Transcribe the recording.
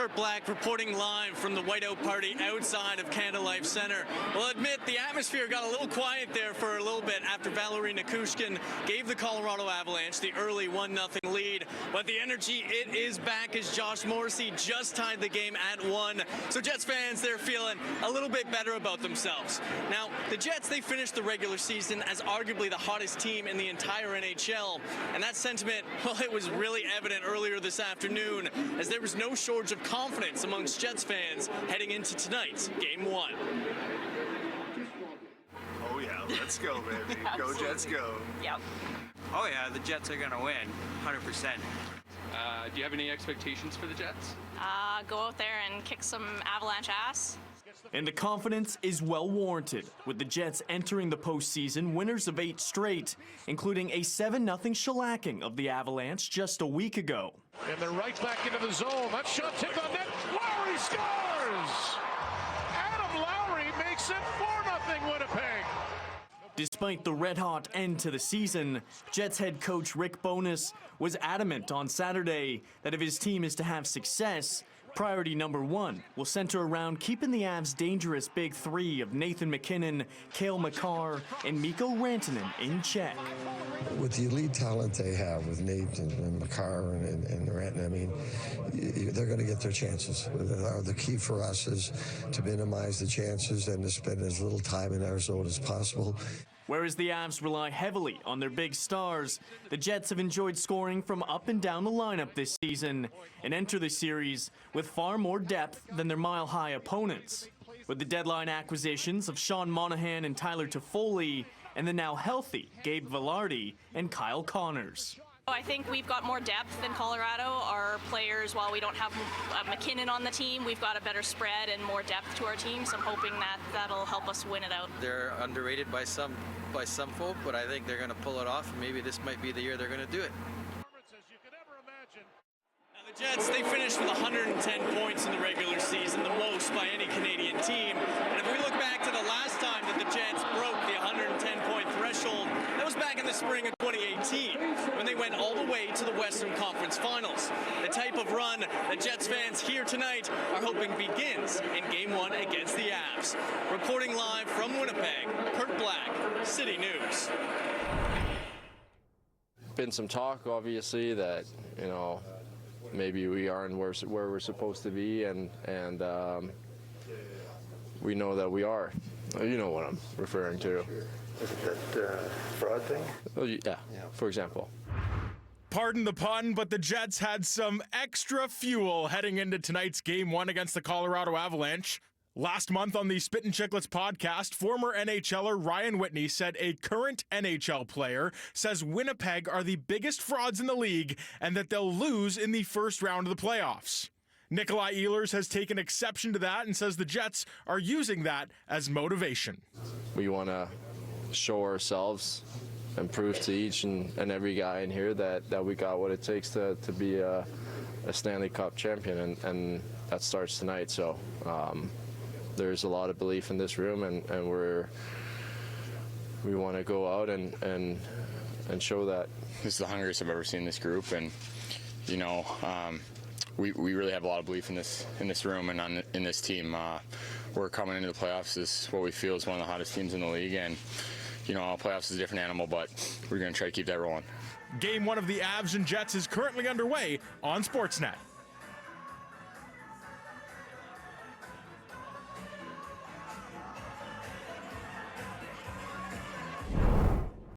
Kurt Black reporting live from the whiteout party outside of Canada Life Centre. We'll admit the atmosphere got a little quiet there for a little bit after Valerie Nikushkin gave the Colorado Avalanche the early 1-0 lead. But the energy, it is back as Josh Morrissey just tied the game at 1. So Jets fans, they're feeling a little bit better about themselves. Now, the Jets, they finished the regular season as arguably the hottest team in the entire NHL. And that sentiment, well, it was really evident earlier this afternoon as there was no shortage of confidence amongst Jets fans heading into tonight's Game 1. Oh yeah, let's go, baby. Go Jets, go. Yep. Oh yeah, the Jets are going to win, 100%. Do you have any expectations for the Jets? Go out there and kick some Avalanche ass. And the confidence is well warranted, with the Jets entering the postseason winners of 8 straight, including a 7-0 shellacking of the Avalanche just a week ago. And they're right back into the zone. That shot tipped on net. Lowry scores! Adam Lowry makes it 4-0 Winnipeg. Despite the red-hot end to the season, Jets head coach Rick Bowness was adamant on Saturday that if his team is to have success, priority number 1 will center around keeping the Avs' dangerous big 3 of Nathan MacKinnon, Cale Makar, and Mikko Rantanen in check. With the elite talent they have with Nate and Makar and Rantanen, I mean, they're going to get their chances. The key for us is to minimize the chances and to spend as little time in our zone as possible. Whereas the Avs rely heavily on their big stars, the Jets have enjoyed scoring from up and down the lineup this season and enter the series with far more depth than their mile-high opponents. With the deadline acquisitions of Sean Monahan and Tyler Toffoli, and the now healthy Gabe Vilardi and Kyle Connors. I think we've got more depth than Colorado. Our players, while we don't have MacKinnon on the team, we've got a better spread and more depth to our team, so I'm hoping that that'll help us win it out. They're underrated by some folk, but I think they're going to pull it off, and maybe this might be the year they're going to do it. Now the Jets, they finished with 110 points in the regular season, the most by any Canadian team. And if we look back to the last time that the Jets broke the 110-point threshold, that was back in the spring of 2018, when they went all the way to the Western Conference Finals. The type of run that Jets fans here tonight are hoping begins in Game 1 against the Avs. Reporting live from Winnipeg, Kurt Black, City News. Been some talk, obviously, that, you know, maybe we aren't where we're supposed to be, and we know that we are. You know what I'm referring to. Is it that fraud thing? Oh, yeah, for example. Pardon the pun, but the Jets had some extra fuel heading into tonight's Game 1 against the Colorado Avalanche. Last month on the Spit and Chicklets podcast, former NHLer Ryan Whitney said a current NHL player says Winnipeg are the biggest frauds in the league and that they'll lose in the first round of the playoffs. Nikolai Ehlers has taken exception to that and says the Jets are using that as motivation. We want to show ourselves and prove to each and every guy in here that we got what it takes to be a Stanley Cup champion, and that starts tonight. So there's a lot of belief in this room, and we want to go out and show that. This is the hungriest I've ever seen this group, and you know, we really have a lot of belief in this room and in this team. We're coming into the playoffs as what we feel is one of the hottest teams in the league, and you know, playoffs is a different animal, but we're going to try to keep that rolling. Game 1 of the Avs and Jets is currently underway on Sportsnet.